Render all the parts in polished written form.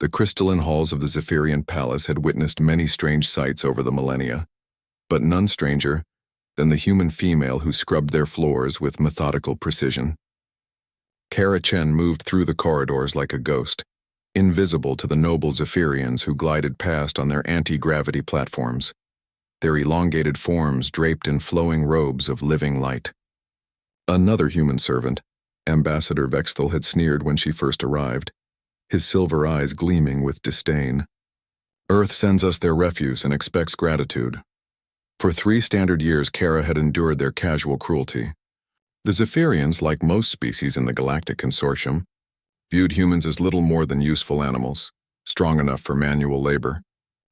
The crystalline halls of the Zephyrian Palace had witnessed many strange sights over the millennia, but none stranger than the human female who scrubbed their floors with methodical precision. Kara Chen moved through the corridors like a ghost, invisible to the noble Zephyrians who glided past on their anti-gravity platforms, their elongated forms draped in flowing robes of living light. Another human servant, Ambassador Vexthal, had sneered when she first arrived, his silver eyes gleaming with disdain. Earth sends us their refuse and expects gratitude. For 3 standard years, Kara had endured their casual cruelty. The Zephyrians, like most species in the Galactic Consortium, viewed humans as little more than useful animals, strong enough for manual labor,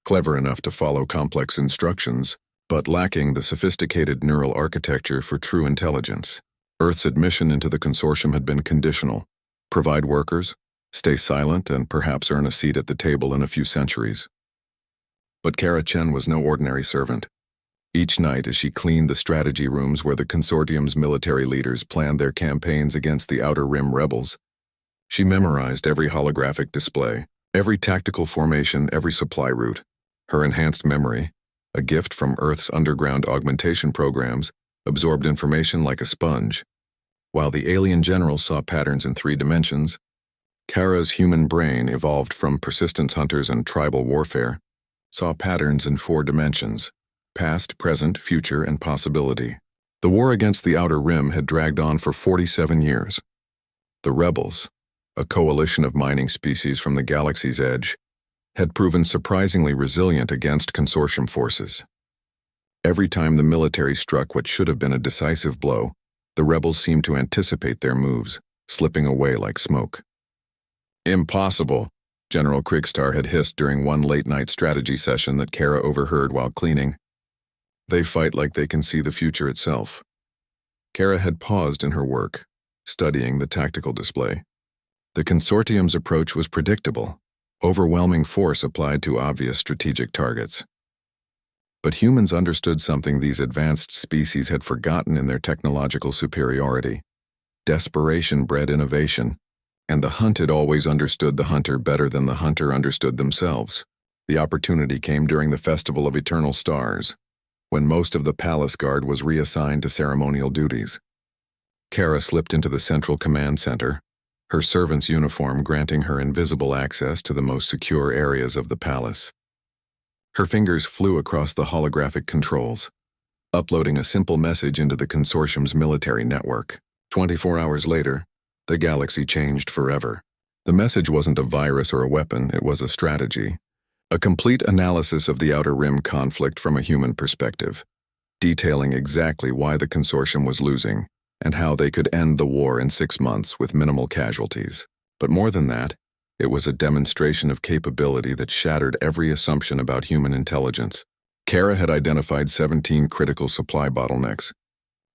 clever enough to follow complex instructions, but lacking the sophisticated neural architecture for true intelligence. Earth's admission into the consortium had been conditional: provide workers, stay silent, and perhaps earn a seat at the table in a few centuries. But Kara Chen was no ordinary servant. Each night, as she cleaned the strategy rooms where the consortium's military leaders planned their campaigns against the Outer Rim rebels, she memorized every holographic display, every tactical formation, every supply route. Her enhanced memory, a gift from Earth's underground augmentation programs, absorbed information like a sponge. While the alien generals saw patterns in 3 dimensions, Kara's human brain, evolved from persistence hunters and tribal warfare, saw patterns in 4 dimensions: past, present, future, and possibility. The war against the Outer Rim had dragged on for 47 years. The rebels, a coalition of mining species from the galaxy's edge, had proven surprisingly resilient against consortium forces. Every time the military struck what should have been a decisive blow, the rebels seemed to anticipate their moves, slipping away like smoke. "Impossible," General Krigstar had hissed during one late-night strategy session that Kara overheard while cleaning. "They fight like they can see the future itself." Kara had paused in her work, studying the tactical display. The consortium's approach was predictable: overwhelming force applied to obvious strategic targets. But humans understood something these advanced species had forgotten in their technological superiority. Desperation bred innovation, and the hunted always understood the hunter better than the hunter understood themselves. The opportunity came during the Festival of Eternal Stars, when most of the palace guard was reassigned to ceremonial duties. Kara slipped into the central command center, her servant's uniform granting her invisible access to the most secure areas of the palace. Her fingers flew across the holographic controls, uploading a simple message into the consortium's military network. 24 hours later, the galaxy changed forever. The message wasn't a virus or a weapon, it was a strategy. A complete analysis of the Outer Rim conflict from a human perspective, detailing exactly why the consortium was losing and how they could end the war in 6 months with minimal casualties. But more than that, it was a demonstration of capability that shattered every assumption about human intelligence. Kara had identified 17 critical supply bottlenecks,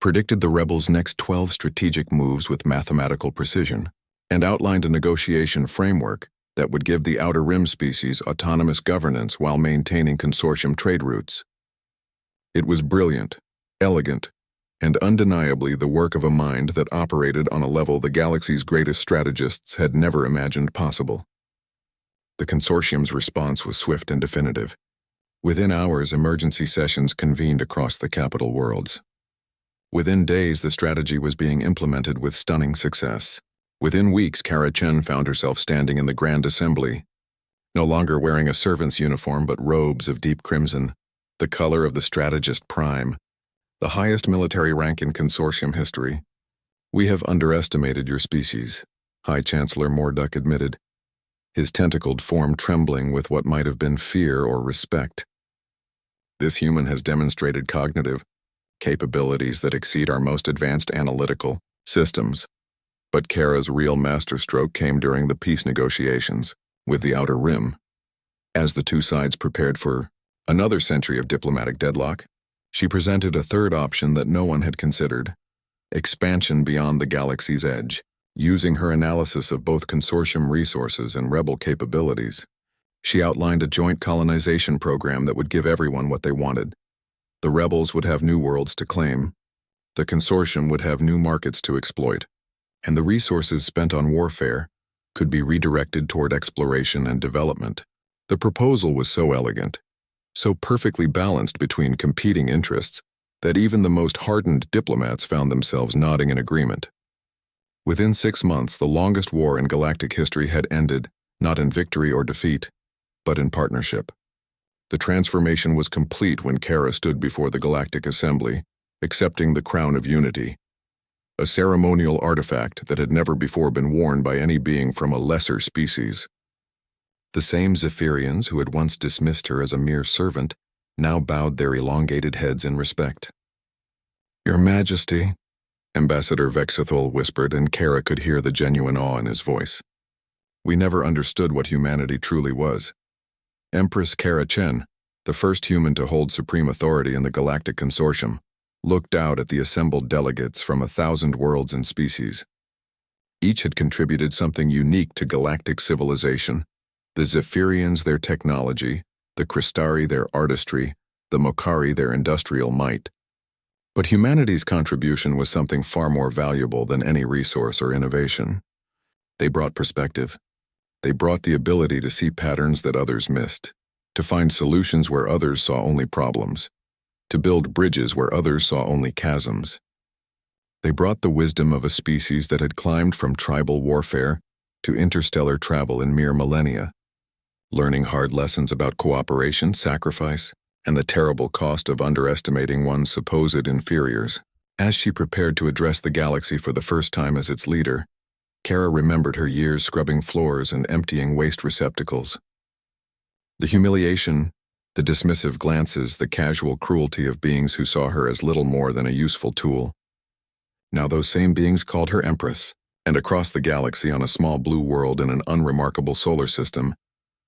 predicted the rebels' next 12 strategic moves with mathematical precision, and outlined a negotiation framework that would give the Outer Rim species autonomous governance while maintaining consortium trade routes. It was brilliant, elegant, and undeniably the work of a mind that operated on a level the galaxy's greatest strategists had never imagined possible. The consortium's response was swift and definitive. Within hours, emergency sessions convened across the capital worlds. Within days, the strategy was being implemented with stunning success. Within weeks, Kara Chen found herself standing in the Grand Assembly, no longer wearing a servant's uniform but robes of deep crimson, the color of the strategist prime, the highest military rank in consortium history. "We have underestimated your species," High Chancellor Morduk admitted, his tentacled form trembling with what might have been fear or respect. "This human has demonstrated cognitive capabilities that exceed our most advanced analytical systems." But Kara's real masterstroke came during the peace negotiations with the Outer Rim. As the two sides prepared for another century of diplomatic deadlock, she presented a third option that no one had considered: expansion beyond the galaxy's edge. Using her analysis of both consortium resources and rebel capabilities, she outlined a joint colonization program that would give everyone what they wanted. The rebels would have new worlds to claim, the consortium would have new markets to exploit, and the resources spent on warfare could be redirected toward exploration and development. The proposal was so elegant, so perfectly balanced between competing interests, that even the most hardened diplomats found themselves nodding in agreement. Within 6 months, the longest war in galactic history had ended, not in victory or defeat, but in partnership. The transformation was complete when Kara stood before the Galactic Assembly, accepting the Crown of Unity, a ceremonial artifact that had never before been worn by any being from a lesser species. The same Zephyrians who had once dismissed her as a mere servant now bowed their elongated heads in respect. "Your Majesty," Ambassador Vexithol whispered, and Kara could hear the genuine awe in his voice. "We never understood what humanity truly was." Empress Kara Chen, the first human to hold supreme authority in the Galactic Consortium, looked out at the assembled delegates from 1,000 worlds and species. Each had contributed something unique to galactic civilization: the Zephyrians their technology, the Crystari their artistry, the Mokari their industrial might. But humanity's contribution was something far more valuable than any resource or innovation. They brought perspective. They brought the ability to see patterns that others missed, to find solutions where others saw only problems, to build bridges where others saw only chasms. They brought the wisdom of a species that had climbed from tribal warfare to interstellar travel in mere millennia, learning hard lessons about cooperation, sacrifice, and the terrible cost of underestimating one's supposed inferiors. As she prepared to address the galaxy for the first time as its leader, Kara remembered her years scrubbing floors and emptying waste receptacles. The humiliation, the dismissive glances, the casual cruelty of beings who saw her as little more than a useful tool. Now those same beings called her Empress, and across the galaxy on a small blue world in an unremarkable solar system,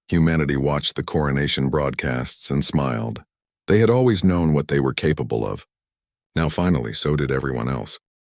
humanity watched the coronation broadcasts and smiled. They had always known what they were capable of. Now finally, so did everyone else.